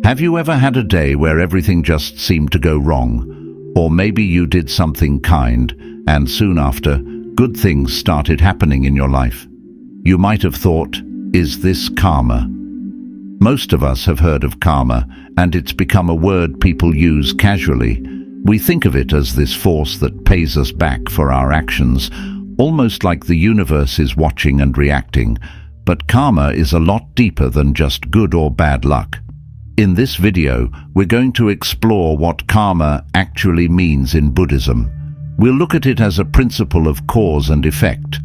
Have you ever had a day where everything just seemed to go wrong? Or maybe you did something kind, and soon after, good things started happening in your life. You might have thought, is this karma? Most of us have heard of karma, and it's become a word people use casually. We think of it as this force that pays us back for our actions, almost like the universe is watching and reacting. But karma is a lot deeper than just good or bad luck. In this video, we're going to explore what karma actually means in Buddhism. We'll look at it as a principle of cause and effect,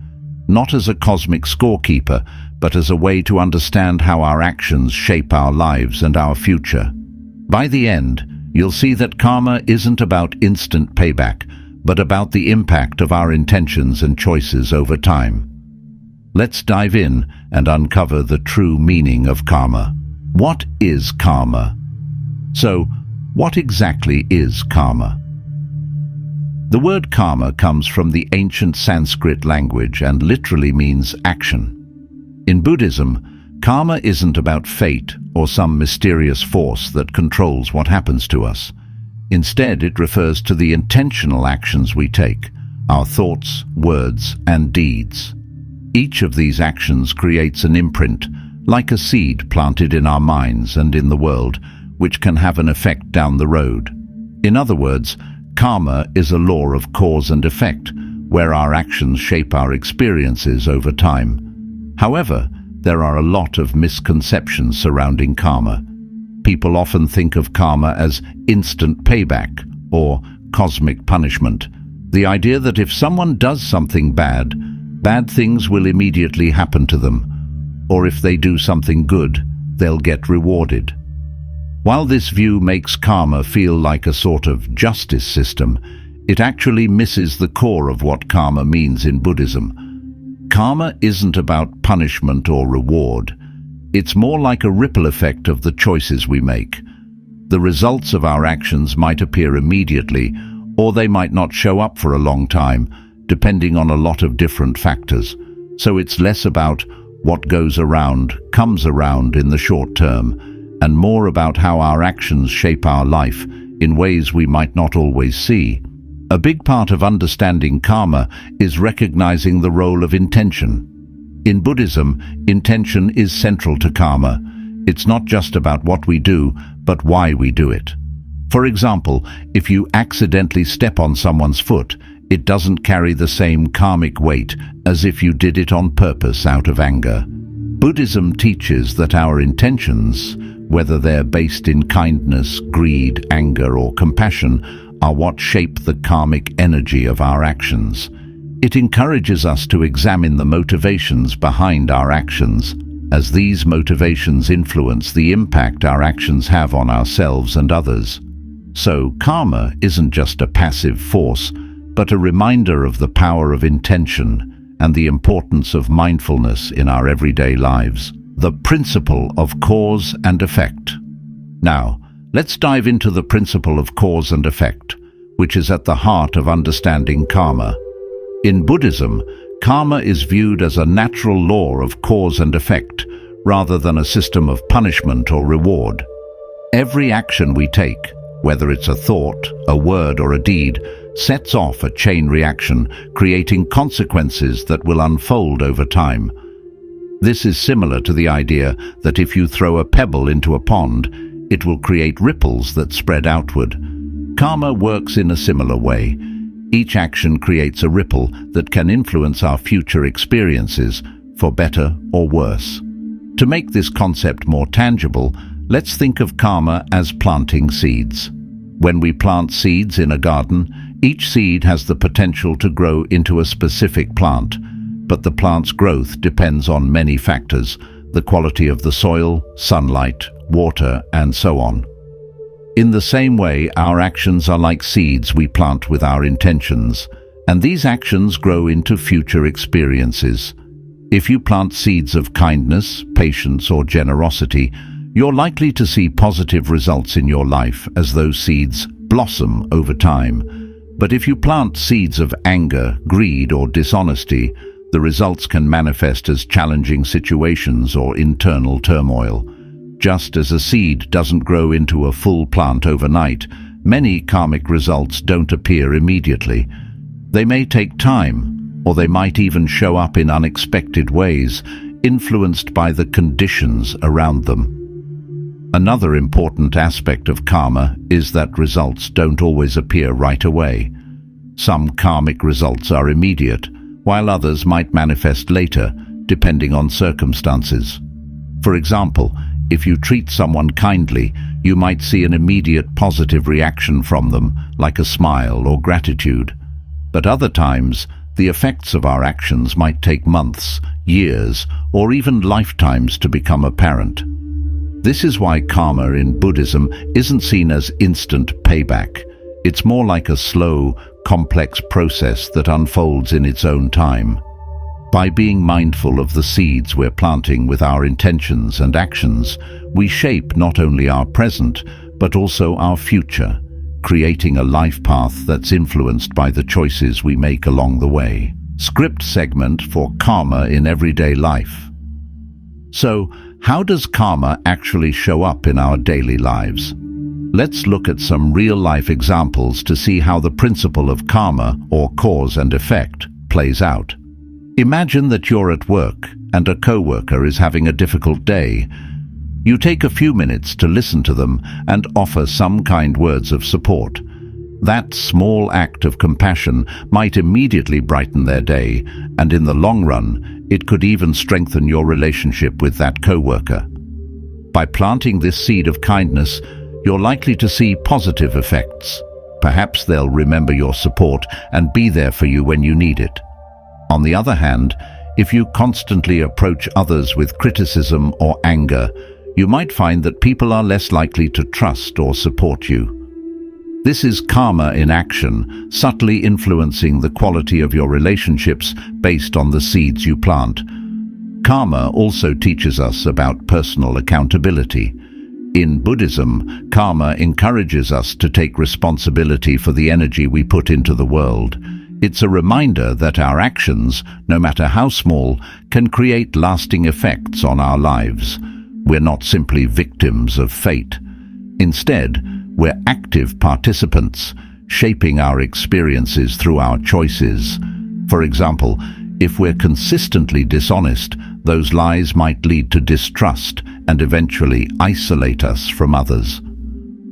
not as a cosmic scorekeeper, but as a way to understand how our actions shape our lives and our future. By the end, you'll see that karma isn't about instant payback, but about the impact of our intentions and choices over time. Let's dive in and uncover the true meaning of karma. What is karma? So, what exactly is karma? The word karma comes from the ancient Sanskrit language and literally means action. In Buddhism, karma isn't about fate or some mysterious force that controls what happens to us. Instead, it refers to the intentional actions we take, our thoughts, words, and deeds. Each of these actions creates an imprint, like a seed planted in our minds and in the world, which can have an effect down the road. In other words, karma is a law of cause and effect, where our actions shape our experiences over time. However, there are a lot of misconceptions surrounding karma. People often think of karma as instant payback or cosmic punishment. The idea that if someone does something bad, bad things will immediately happen to them, or if they do something good, they'll get rewarded. While this view makes karma feel like a sort of justice system, it actually misses the core of what karma means in Buddhism. Karma isn't about punishment or reward. It's more like a ripple effect of the choices we make. The results of our actions might appear immediately, or they might not show up for a long time, depending on a lot of different factors. So it's less about what goes around comes around in the short term, and more about how our actions shape our life in ways we might not always see. A big part of understanding karma is recognizing the role of intention. In Buddhism, intention is central to karma. It's not just about what we do, but why we do it. For example, if you accidentally step on someone's foot, it doesn't carry the same karmic weight as if you did it on purpose out of anger. Buddhism teaches that our intentions, whether they're based in kindness, greed, anger, or compassion, are what shape the karmic energy of our actions. It encourages us to examine the motivations behind our actions, as these motivations influence the impact our actions have on ourselves and others. So, karma isn't just a passive force, but a reminder of the power of intention and the importance of mindfulness in our everyday lives. The principle of cause and effect. Now, let's dive into the principle of cause and effect, which is at the heart of understanding karma. In Buddhism, karma is viewed as a natural law of cause and effect, rather than a system of punishment or reward. Every action we take, whether it's a thought, a word, or a deed, sets off a chain reaction, creating consequences that will unfold over time. This is similar to the idea that if you throw a pebble into a pond, it will create ripples that spread outward. Karma works in a similar way. Each action creates a ripple that can influence our future experiences, for better or worse. To make this concept more tangible, let's think of karma as planting seeds. When we plant seeds in a garden, each seed has the potential to grow into a specific plant, but the plant's growth depends on many factors: the quality of the soil, sunlight, water, and so on. In the same way, our actions are like seeds we plant with our intentions, and these actions grow into future experiences. If you plant seeds of kindness, patience, or generosity, you're likely to see positive results in your life as those seeds blossom over time. But if you plant seeds of anger, greed, or dishonesty, the results can manifest as challenging situations or internal turmoil. Just as a seed doesn't grow into a full plant overnight, many karmic results don't appear immediately. They may take time, or they might even show up in unexpected ways, influenced by the conditions around them. Another important aspect of karma is that results don't always appear right away. Some karmic results are immediate, while others might manifest later, depending on circumstances. For example, if you treat someone kindly, you might see an immediate positive reaction from them, like a smile or gratitude. But other times, the effects of our actions might take months, years, or even lifetimes to become apparent. This is why karma in Buddhism isn't seen as instant payback. It's more like a slow, complex process that unfolds in its own time. By being mindful of the seeds we're planting with our intentions and actions, we shape not only our present, but also our future, creating a life path that's influenced by the choices we make along the way. Script segment for karma in everyday life. So, how does karma actually show up in our daily lives? Let's look at some real-life examples to see how the principle of karma, or cause and effect, plays out. Imagine that you're at work and a coworker is having a difficult day. You take a few minutes to listen to them and offer some kind words of support. That small act of compassion might immediately brighten their day, and in the long run, it could even strengthen your relationship with that coworker. By planting this seed of kindness, you're likely to see positive effects. Perhaps they'll remember your support and be there for you when you need it. On the other hand, if you constantly approach others with criticism or anger, you might find that people are less likely to trust or support you. This is karma in action, subtly influencing the quality of your relationships based on the seeds you plant. Karma also teaches us about personal accountability. In Buddhism, karma encourages us to take responsibility for the energy we put into the world. It's a reminder that our actions, no matter how small, can create lasting effects on our lives. We're not simply victims of fate. Instead, we're active participants, shaping our experiences through our choices. For example, if we're consistently dishonest, those lies might lead to distrust and eventually isolate us from others.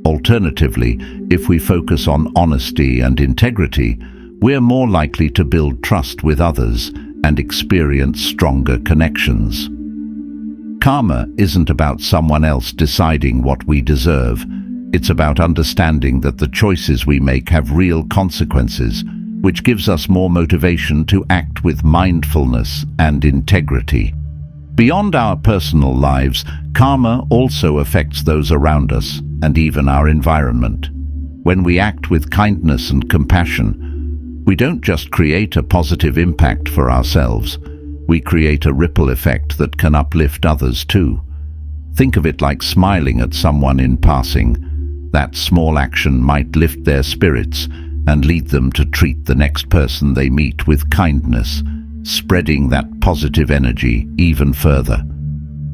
Alternatively, if we focus on honesty and integrity, we're more likely to build trust with others and experience stronger connections. Karma isn't about someone else deciding what we deserve. It's about understanding that the choices we make have real consequences, which gives us more motivation to act with mindfulness and integrity. Beyond our personal lives, karma also affects those around us and even our environment. When we act with kindness and compassion, we don't just create a positive impact for ourselves, we create a ripple effect that can uplift others too. Think of it like smiling at someone in passing. That small action might lift their spirits and lead them to treat the next person they meet with kindness, spreading that positive energy even further.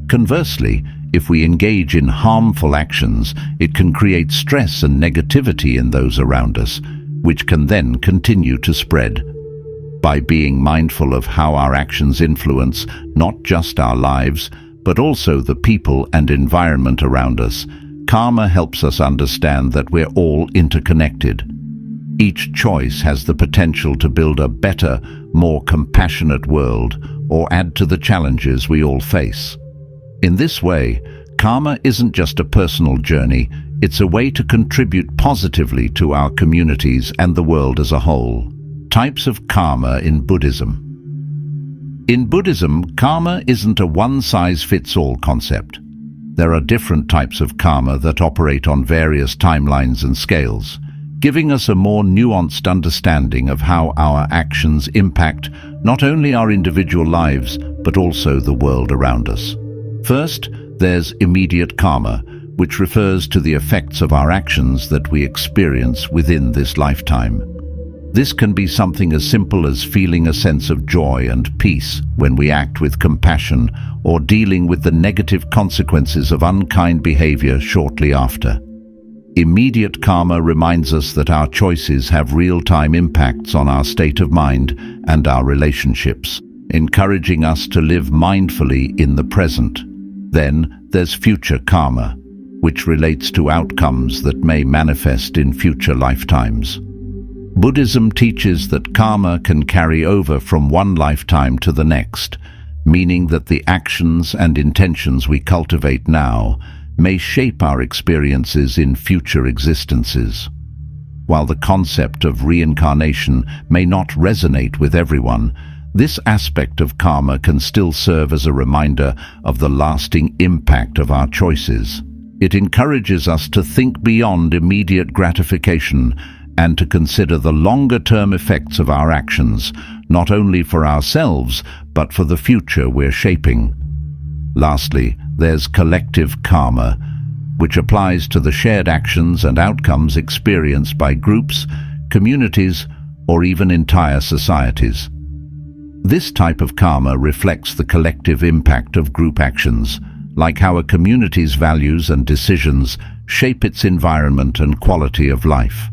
Conversely, if we engage in harmful actions, it can create stress and negativity in those around us, which can then continue to spread. By being mindful of how our actions influence not just our lives, but also the people and environment around us, karma helps us understand that we're all interconnected. Each choice has the potential to build a better, more compassionate world or add to the challenges we all face. In this way, karma isn't just a personal journey, it's a way to contribute positively to our communities and the world as a whole. Types of karma in Buddhism. In Buddhism, karma isn't a one-size-fits-all concept. There are different types of karma that operate on various timelines and scales, giving us a more nuanced understanding of how our actions impact not only our individual lives, but also the world around us. First, there's immediate karma, which refers to the effects of our actions that we experience within this lifetime. This can be something as simple as feeling a sense of joy and peace when we act with compassion, or dealing with the negative consequences of unkind behavior shortly after. Immediate karma reminds us that our choices have real-time impacts on our state of mind and our relationships, encouraging us to live mindfully in the present. Then there's future karma, which relates to outcomes that may manifest in future lifetimes. Buddhism teaches that karma can carry over from one lifetime to the next, meaning that the actions and intentions we cultivate now may shape our experiences in future existences. While the concept of reincarnation may not resonate with everyone, this aspect of karma can still serve as a reminder of the lasting impact of our choices. It encourages us to think beyond immediate gratification and to consider the longer-term effects of our actions, not only for ourselves, but for the future we're shaping. Lastly, there's collective karma, which applies to the shared actions and outcomes experienced by groups, communities, or even entire societies. This type of karma reflects the collective impact of group actions, like how a community's values and decisions shape its environment and quality of life.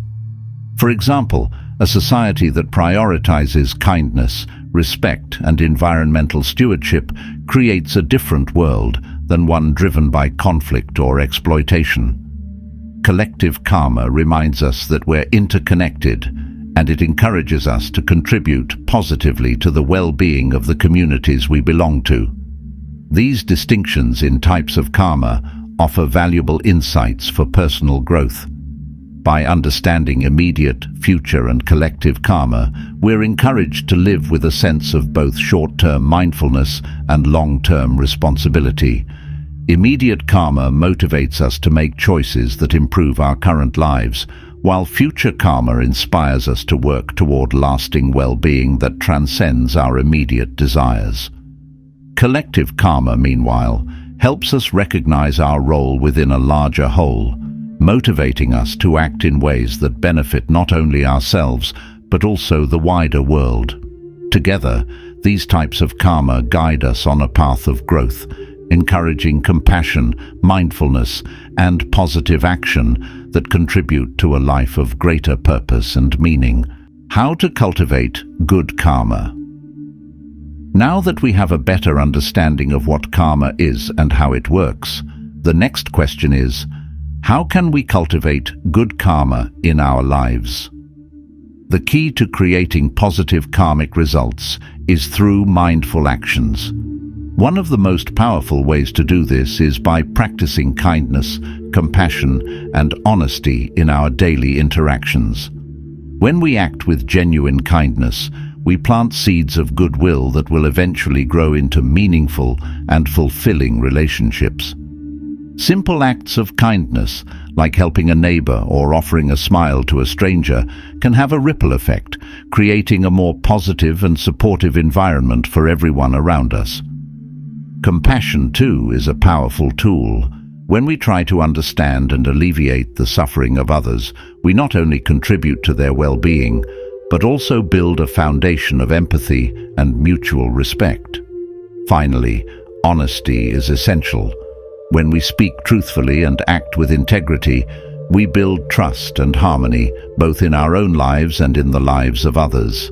For example, a society that prioritizes kindness, respect, and environmental stewardship creates a different world than one driven by conflict or exploitation. Collective karma reminds us that we're interconnected, and it encourages us to contribute positively to the well-being of the communities we belong to. These distinctions in types of karma offer valuable insights for personal growth. By understanding immediate, future, and collective karma, we're encouraged to live with a sense of both short-term mindfulness and long-term responsibility. Immediate karma motivates us to make choices that improve our current lives, while future karma inspires us to work toward lasting well-being that transcends our immediate desires. Collective karma, meanwhile, helps us recognize our role within a larger whole, motivating us to act in ways that benefit not only ourselves, but also the wider world. Together, these types of karma guide us on a path of growth, encouraging compassion, mindfulness, and positive action that contribute to a life of greater purpose and meaning. How to cultivate good karma. Now that we have a better understanding of what karma is and how it works, the next question is, how can we cultivate good karma in our lives? The key to creating positive karmic results is through mindful actions. One of the most powerful ways to do this is by practicing kindness, compassion, and honesty in our daily interactions. When we act with genuine kindness, we plant seeds of goodwill that will eventually grow into meaningful and fulfilling relationships. Simple acts of kindness, like helping a neighbor or offering a smile to a stranger, can have a ripple effect, creating a more positive and supportive environment for everyone around us. Compassion, too, is a powerful tool. When we try to understand and alleviate the suffering of others, we not only contribute to their well-being, but also build a foundation of empathy and mutual respect. Finally, honesty is essential. When we speak truthfully and act with integrity, we build trust and harmony, both in our own lives and in the lives of others.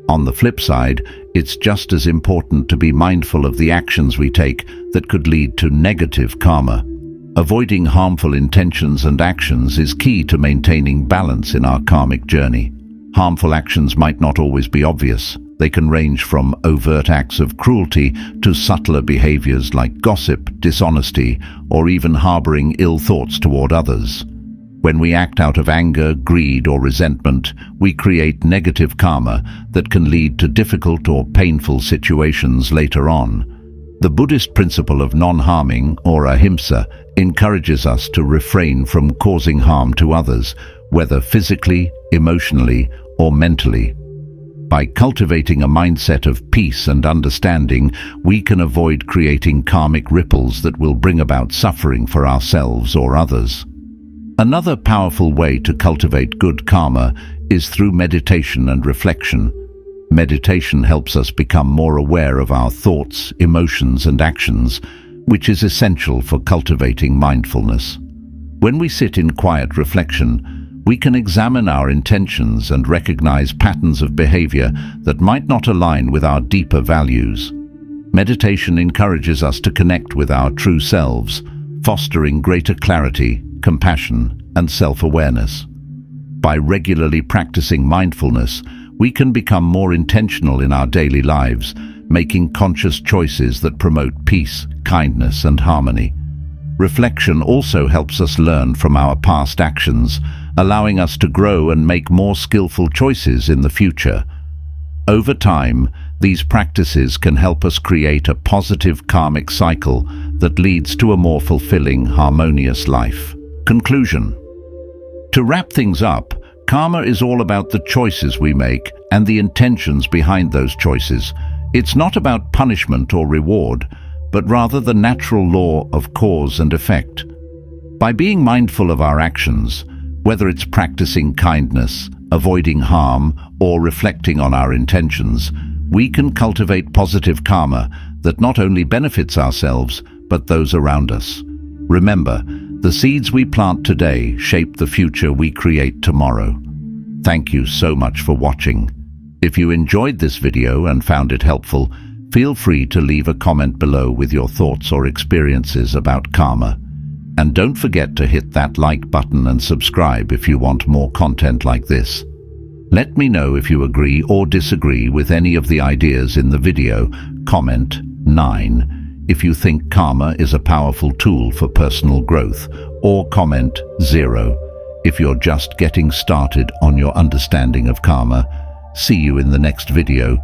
On the flip side, it's just as important to be mindful of the actions we take that could lead to negative karma. Avoiding harmful intentions and actions is key to maintaining balance in our karmic journey. Harmful actions might not always be obvious. They can range from overt acts of cruelty to subtler behaviors like gossip, dishonesty, or even harboring ill thoughts toward others. When we act out of anger, greed, or resentment, we create negative karma that can lead to difficult or painful situations later on. The Buddhist principle of non-harming, or ahimsa, encourages us to refrain from causing harm to others, whether physically, emotionally, or mentally. By cultivating a mindset of peace and understanding, we can avoid creating karmic ripples that will bring about suffering for ourselves or others. Another powerful way to cultivate good karma is through meditation and reflection. Meditation helps us become more aware of our thoughts, emotions, and actions, which is essential for cultivating mindfulness. When we sit in quiet reflection, we can examine our intentions and recognize patterns of behavior that might not align with our deeper values. Meditation encourages us to connect with our true selves, fostering greater clarity, compassion, and self-awareness. By regularly practicing mindfulness, we can become more intentional in our daily lives, making conscious choices that promote peace, kindness, and harmony. Reflection also helps us learn from our past actions, allowing us to grow and make more skillful choices in the future. Over time, these practices can help us create a positive karmic cycle that leads to a more fulfilling, harmonious life. Conclusion. To wrap things up, karma is all about the choices we make and the intentions behind those choices. It's not about punishment or reward, but rather the natural law of cause and effect. By being mindful of our actions, whether it's practicing kindness, avoiding harm, or reflecting on our intentions, we can cultivate positive karma that not only benefits ourselves, but those around us. Remember, the seeds we plant today shape the future we create tomorrow. Thank you so much for watching. If you enjoyed this video and found it helpful, feel free to leave a comment below with your thoughts or experiences about karma. And don't forget to hit that like button and subscribe if you want more content like this. Let me know if you agree or disagree with any of the ideas in the video. Comment 9 if you think karma is a powerful tool for personal growth, or comment 0 if you're just getting started on your understanding of karma. See you in the next video.